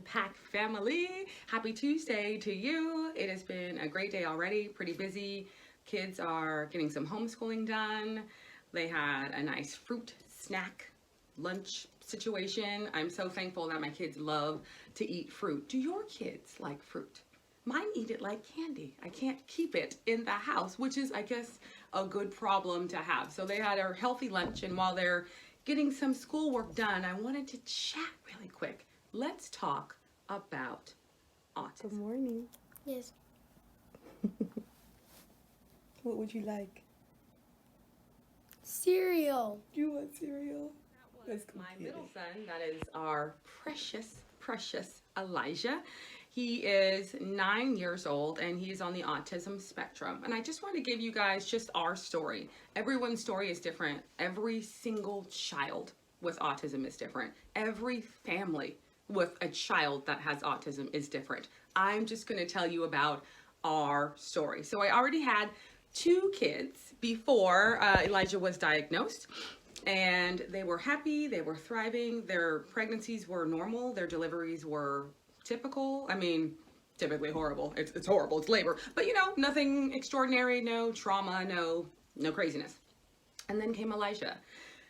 Pack family. Happy Tuesday to you. It has been a great day already, pretty busy. Kids are getting some homeschooling done. They had a nice fruit snack lunch situation. I'm so thankful that my kids love to eat fruit. Do your kids like fruit? Mine eat it like candy. I can't keep it in the house, which is, I guess, a good problem to have. So they had a healthy lunch, and while they're getting some schoolwork done, I wanted to chat really quick. Let's talk about autism. Good morning. Yes. What would you like? Cereal. You want cereal? That's my middle son. That is our precious Elijah. He is 9 years old and he is on the autism spectrum. And I just want to give you guys just our story. Everyone's story is different. Every single child with autism is different. Every family with a child that has autism is different. I'm just going to tell you about our story. So I already had 2 kids before Elijah was diagnosed. And they were happy, they were thriving, their pregnancies were normal, their deliveries were typical. I mean, typically horrible. It's horrible, it's labor. But you know, nothing extraordinary, no trauma, no craziness. And then came Elijah.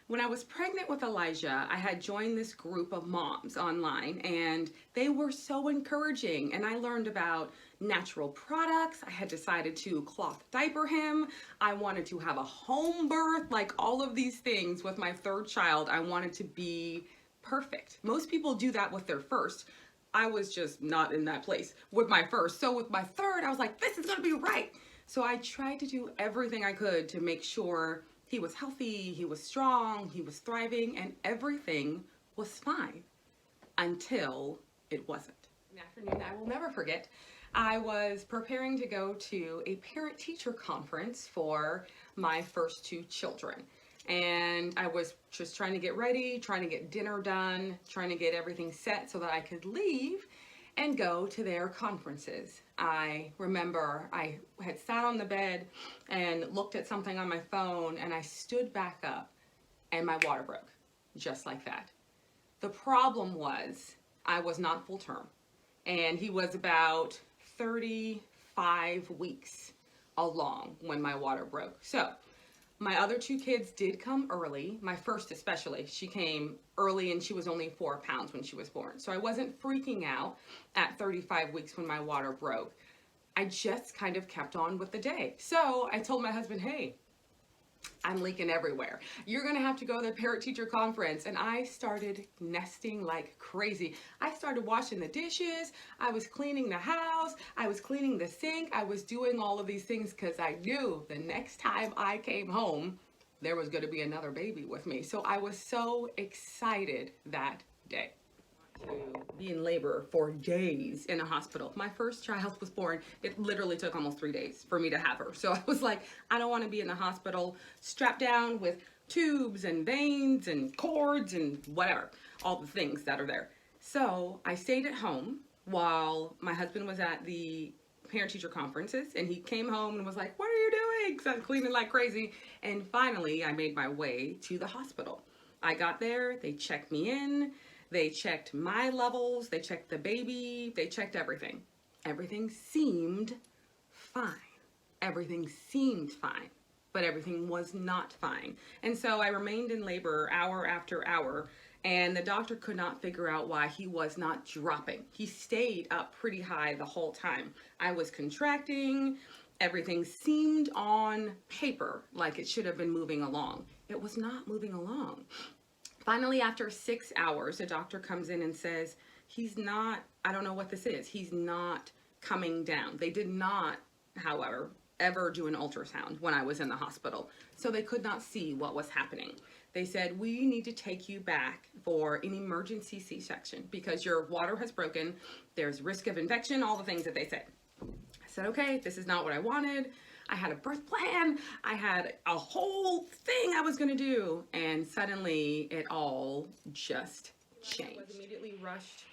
When I was pregnant with Elijah, I had joined this group of moms online and they were so encouraging. And I learned about natural products. I had decided to cloth diaper him. I wanted to have a home birth, like all of these things with my 3rd child. I wanted to be perfect. Most people do that with their first. I was just not in that place with my first. So with my 3rd, I was like, this is gonna be right. So I tried to do everything I could to make sure he was healthy, he was strong, he was thriving, and everything was fine until it wasn't. An afternoon I will never forget. I was preparing to go to a parent-teacher conference for my first 2 children. And I was just trying to get ready, trying to get dinner done, trying to get everything set so that I could leave and go to their conferences. I remember I had sat on the bed and looked at something on my phone, and I stood back up and my water broke, just like that. The problem was I was not full term, and he was about 35 weeks along when my water broke. So my other 2 kids did come early. My first especially, she came early and she was only 4 pounds when she was born. So I wasn't freaking out at 35 weeks when my water broke. I just kind of kept on with the day. So I told my husband, hey, I'm leaking everywhere. You're gonna have to go to the parent-teacher conference. And I started nesting like crazy. I started washing the dishes. I was cleaning the house. I was cleaning the sink. I was doing all of these things because I knew the next time I came home, there was gonna be another baby with me. So I was so excited that day to be in labor for days in a hospital. My first child was born. It literally took almost 3 days for me to have her. So I was like, I don't want to be in the hospital strapped down with tubes and veins and cords and whatever, all the things that are there. So I stayed at home while my husband was at the parent-teacher conferences, and he came home and was like, what are you doing? So I'm cleaning like crazy. And finally, I made my way to the hospital. I got there, they checked me in. They checked my levels, they checked the baby, they checked everything. Everything seemed fine. Everything seemed fine, but everything was not fine. And so I remained in labor hour after hour, and the doctor could not figure out why he was not dropping. He stayed up pretty high the whole time. I was contracting. Everything seemed on paper like it should have been moving along. It was not moving along. Finally, after 6 hours, the doctor comes in and says, he's not, I don't know what this is, he's not coming down. They did not, however, ever do an ultrasound when I was in the hospital, so they could not see what was happening. They said, we need to take you back for an emergency C-section because your water has broken, there's risk of infection, all the things that they said. I said, okay, this is not what I wanted. I had a birth plan. I had a whole thing I was going to do. And suddenly it all just changed. I was immediately rushed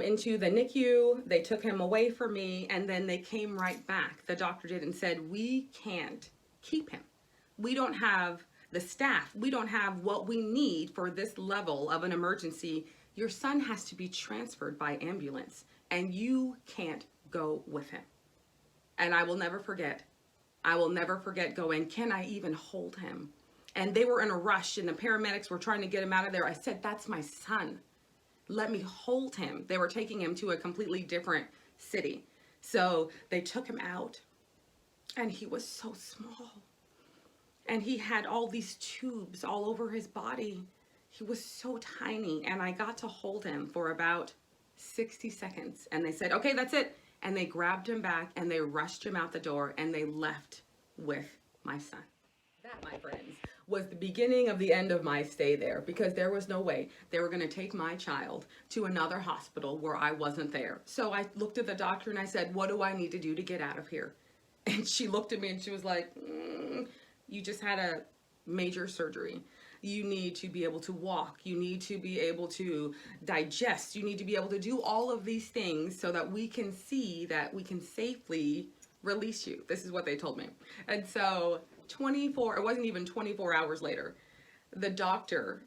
into the NICU. They took him away from me, and then they came right back. The doctor did and said, we can't keep him. We don't have the staff. We don't have what we need for this level of an emergency your son has to be transferred by ambulance and you can't go with him. And I will never forget. I will never forget going, can I even hold him? And they were in a rush and the paramedics were trying to get him out of there. I said, that's my son. Let me hold him. They were taking him to a completely different city. So they took him out and he was so small. And he had all these tubes all over his body. He was so tiny. And I got to hold him for about 60 seconds. And they said, okay, that's it. And they grabbed him back and they rushed him out the door and they left with my son. That, my friends, was the beginning of the end of my stay there, because there was no way they were going to take my child to another hospital where I wasn't there. So I looked at the doctor and I said, what do I need to do to get out of here? And she looked at me and she was like, you just had a major surgery. You need to be able to walk. You need to be able to digest. You need to be able to do all of these things so that we can see that we can safely release you. This is what they told me. And so it wasn't even 24 hours later, the doctor,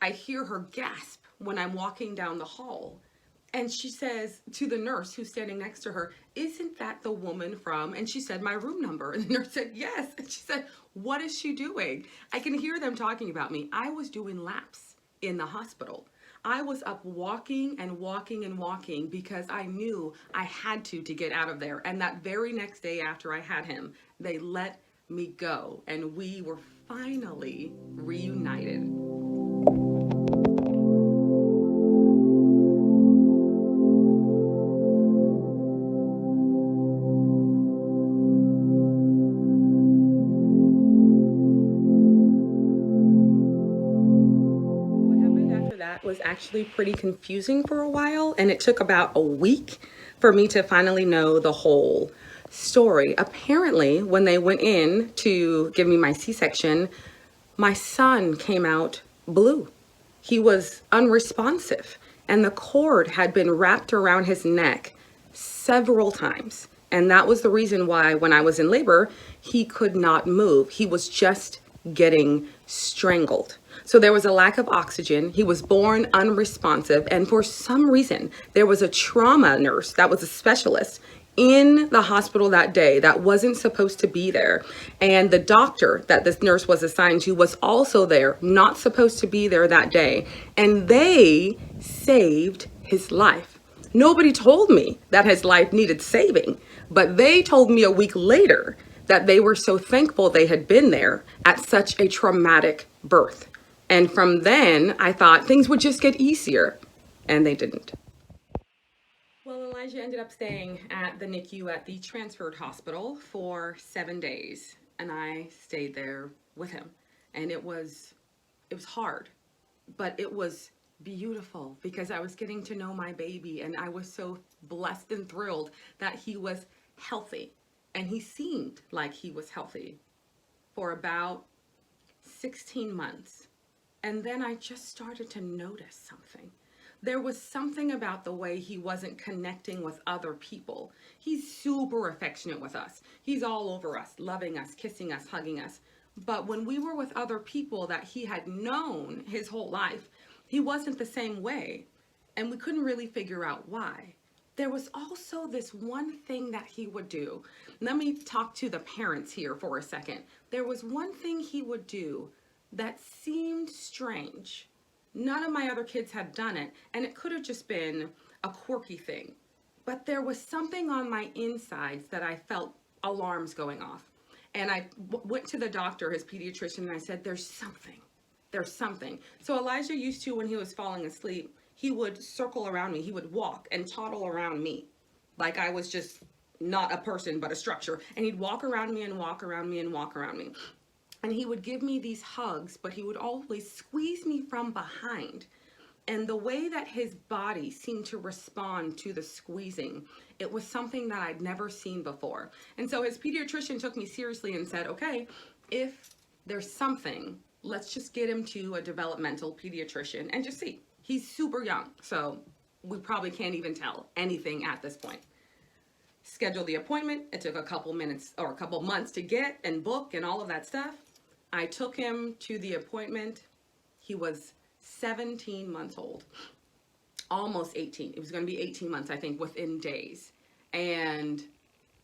I hear her gasp when I'm walking down the hall. And she says to the nurse who's standing next to her, isn't that the woman from, and she said my room number. And the nurse said, yes. And she said, what is she doing? I can hear them talking about me. I was doing laps in the hospital. I was up walking and walking and walking because I knew I had to get out of there. And that very next day after I had him, they let me go. And we were finally reunited. Was actually pretty confusing for a while, and it took about a week for me to finally know the whole story. Apparently, when they went in to give me my C-section, my son came out blue. He was unresponsive, and the cord had been wrapped around his neck several times. And that was the reason why when I was in labor, he could not move. He was just getting strangled. So there was a lack of oxygen. He was born unresponsive. And for some reason, there was a trauma nurse that was a specialist in the hospital that day that wasn't supposed to be there. And the doctor that this nurse was assigned to was also there, not supposed to be there that day. And they saved his life. Nobody told me that his life needed saving, but they told me a week later that they were so thankful they had been there at such a traumatic birth. And from then, I thought things would just get easier, and they didn't. Well, Elijah ended up staying at the NICU at the transferred hospital for 7 days, and I stayed there with him. And it was hard, but it was beautiful because I was getting to know my baby, and I was so blessed and thrilled that he was healthy. And he seemed like he was healthy for about 16 months. And then I just started to notice something. There was something about the way he wasn't connecting with other people. He's super affectionate with us. He's all over us, loving us, kissing us, hugging us. But when we were with other people that he had known his whole life, he wasn't the same way. And we couldn't really figure out why. There was also this one thing that he would do. Let me talk to the parents here for a second. There was one thing he would do that seemed strange. None of my other kids had done it, and it could have just been a quirky thing. But there was something on my insides that I felt alarms going off. And I went to the doctor, his pediatrician, and I said, there's something. So Elijah used to, when he was falling asleep, he would circle around me. He would walk and toddle around me like I was just not a person, but a structure. And he'd walk around me and walk around me and walk around me. And he would give me these hugs, but he would always squeeze me from behind. And the way that his body seemed to respond to the squeezing, it was something that I'd never seen before. And so his pediatrician took me seriously and said, okay, if there's something, let's just get him to a developmental pediatrician and just see. He's super young, so we probably can't even tell anything at this point. Schedule the appointment. It took a couple minutes or a couple months to get and book and all of that stuff. I took him to the appointment. He was 17 months old. almost 18. It was going to be 18 months, I think, within days. And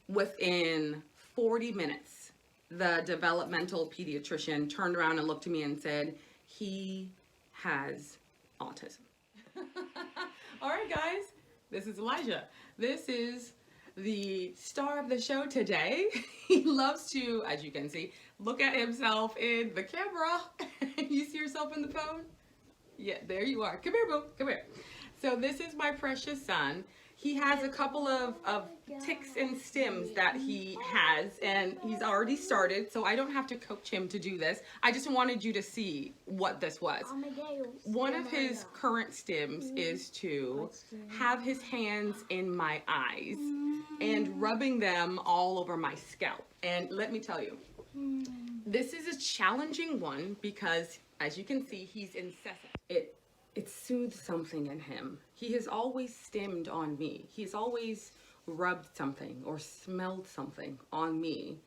within 40 minutes, the developmental pediatrician turned around and looked at me and said, he has autism. All right, guys, this is Elijah. This is the star of the show today. He loves to, as you can see, look at himself in the camera. You see yourself in the phone? Yeah, there you are. Come here, boo. Come here. So this is my precious son. He has a couple of ticks and stims that he has, and he's already started, so I don't have to coach him to do this. I just wanted you to see what this was. One of his current stims is to have his hands in my eyes and rubbing them all over my scalp. And let me tell you, this is a challenging one because, as you can see, he's incessant. It soothes something in him. He has always stimmed on me. He's always rubbed something or smelled something on me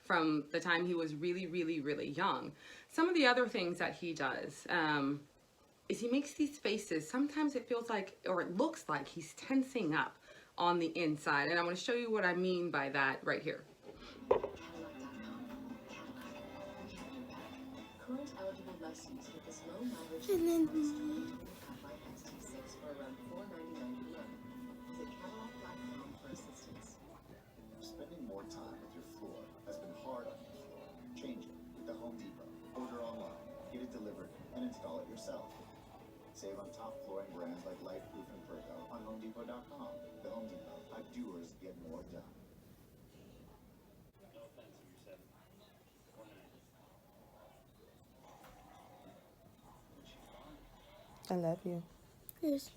from the time he was really, really, really young. Some of the other things that he does is he makes these faces. Sometimes it feels like, or it looks like he's tensing up on the inside. And I'm going to show you what I mean by that right here. Current eligible lessons with this low mileage for around $4.99 per month. Visit Cadillac.com for assistance. Spending more time with your floor has been hard on your floor. Change it with the Home Depot. Order online, get it delivered, and install it yourself. Save on top flooring brands like Lifeproof and Pergo on HomeDepot.com. The Home Depot. How doers get more done. I love you. Yes,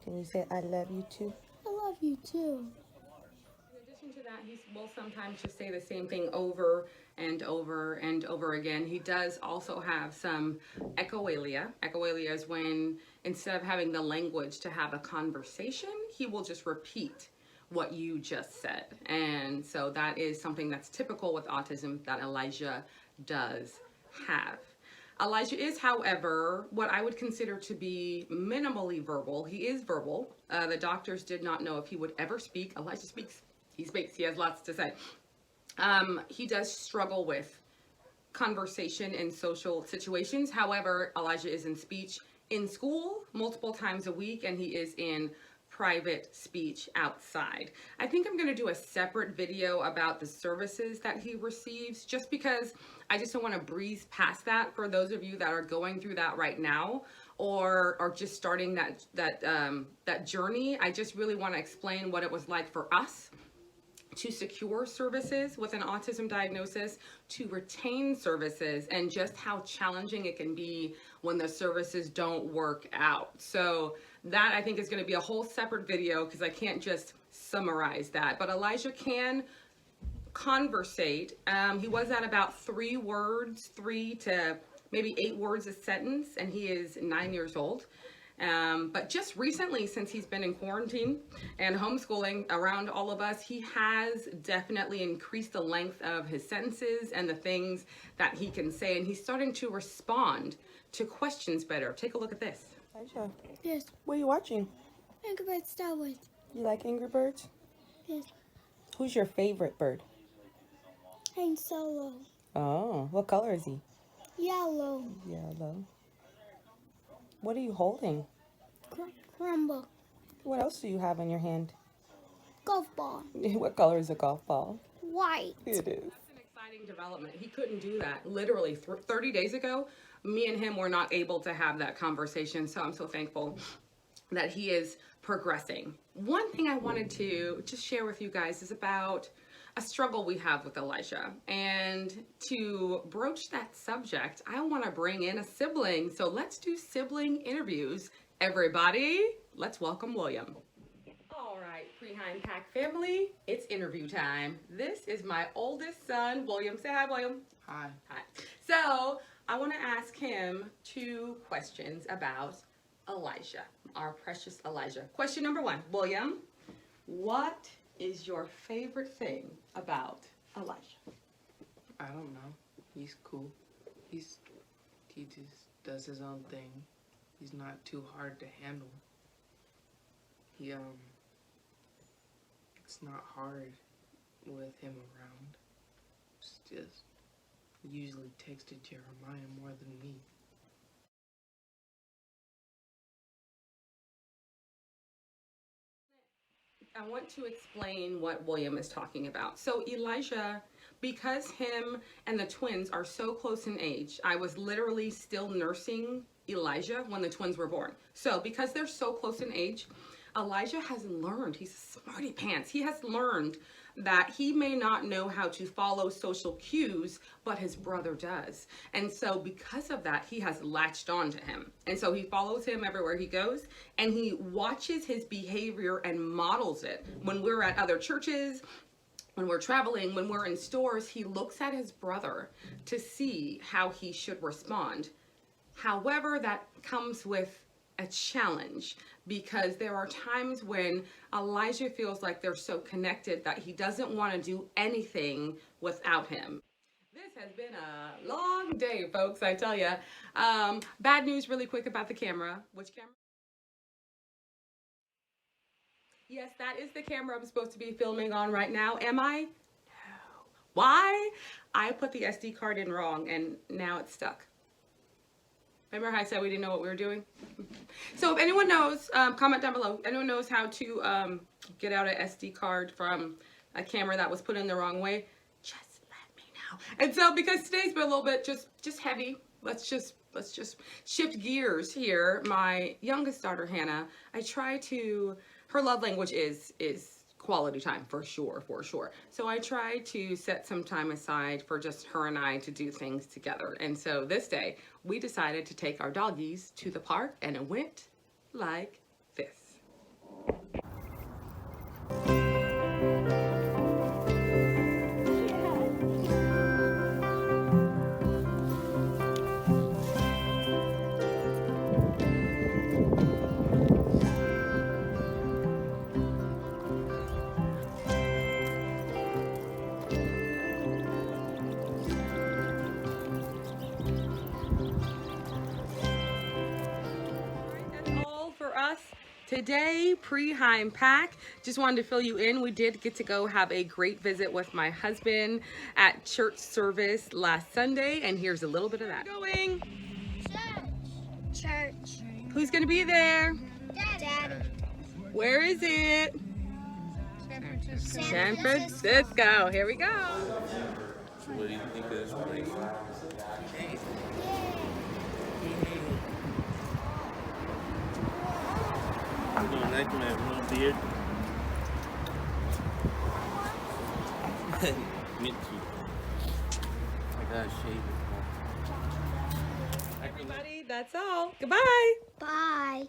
Can you say I love you too? I love you too. In addition to that, he will sometimes just say the same thing over and over and over again. He does also have some echoalia. Echoalia is when, instead of having the language to have a conversation, he will just repeat what you just said. And so that is something that's typical with autism that Elijah does have. Elijah is, however, what I would consider to be minimally verbal. He is verbal. The doctors did not know if he would ever speak. Elijah speaks. He speaks. He has lots to say. He does struggle with conversation in social situations. However, Elijah is in speech in school multiple times a week, and he is in private speech outside. I think I'm going to do a separate video about the services that he receives, just because I just don't want to breeze past that for those of you that are going through that right now or are just starting that journey. I just really want to explain what it was like for us to secure services with an autism diagnosis, to retain services, and just how challenging it can be when the services don't work out. So that, I think, is going to be a whole separate video because I can't just summarize that. But Elijah can conversate. He was at about 3 to maybe 8 words a sentence, and he is 9 years old. But just recently, since he's been in quarantine and homeschooling around all of us, he has definitely increased the length of his sentences and the things that he can say, and he's starting to respond to questions better. Take a look at this. Aisha, Yes, what are you watching? Angry Birds Star Wars. You like Angry Birds? Yes, Who's your favorite bird? Han Solo. Oh, what color is he? Yellow. Yellow. What are you holding? Crumble. What else do you have in your hand? Golf ball. What color is a golf ball? White. It is. That's an exciting development. He couldn't do that. Literally 30 days ago, me and him were not able to have that conversation. So I'm so thankful that he is progressing. One thing I wanted to just share with you guys is about a struggle we have with Elijah. And to broach that subject, I want to bring in a sibling. So let's do sibling interviews. Everybody, let's welcome William. All right, Preheim Pack family, it's interview time. This is my oldest son, William. Say hi, William. Hi. Hi. So I want to ask him 2 questions about Elijah, our precious Elijah. Question number 1, William, what is your favorite thing about Elijah? I don't know. He's cool. He just does his own thing. He's not too hard to handle. It's not hard with him around. It's just, he usually texted Jeremiah more than me. I want to explain what William is talking about. So Elijah, because him and the twins are so close in age, I was literally still nursing Elijah when the twins were born. So because they're so close in age, Elijah has learned, he's a smarty pants, he has learned that he may not know how to follow social cues, but his brother does. And so because of that, he has latched on to him. And so he follows him everywhere he goes, and he watches his behavior and models it. When we're at other churches, when we're traveling, when we're in stores, he looks at his brother to see how he should respond. However, that comes with a challenge, because there are times when Elijah feels like they're so connected that he doesn't want to do anything without him. This has been a long day, folks, I tell you. Bad news really quick about the camera. Which camera? Yes, that is the camera I'm supposed to be filming on right now. Am I? No. Why? I put the SD card in wrong and now it's stuck. Remember how I said we didn't know what we were doing? So if anyone knows, comment down below. Anyone knows how to get out an SD card from a camera that was put in the wrong way? Just let me know. And so because today's been a little bit just heavy, let's just shift gears here. My youngest daughter, Hannah, her love language is quality time, for sure. So I try to set some time aside for just her and I to do things together. And so this day, we decided to take our doggies to the park, and it went like this. Us today. Preheim Pack. Just wanted to fill you in. We did get to go have a great visit with my husband at church service last Sunday, and here's a little bit of that. Going. Church. Who's gonna be there? Daddy. Where is it? San Francisco. Here we go. So what do you think of this place? You don't like my little beard? Me too. I gotta shave it more. Everybody, that's all. Goodbye. Bye.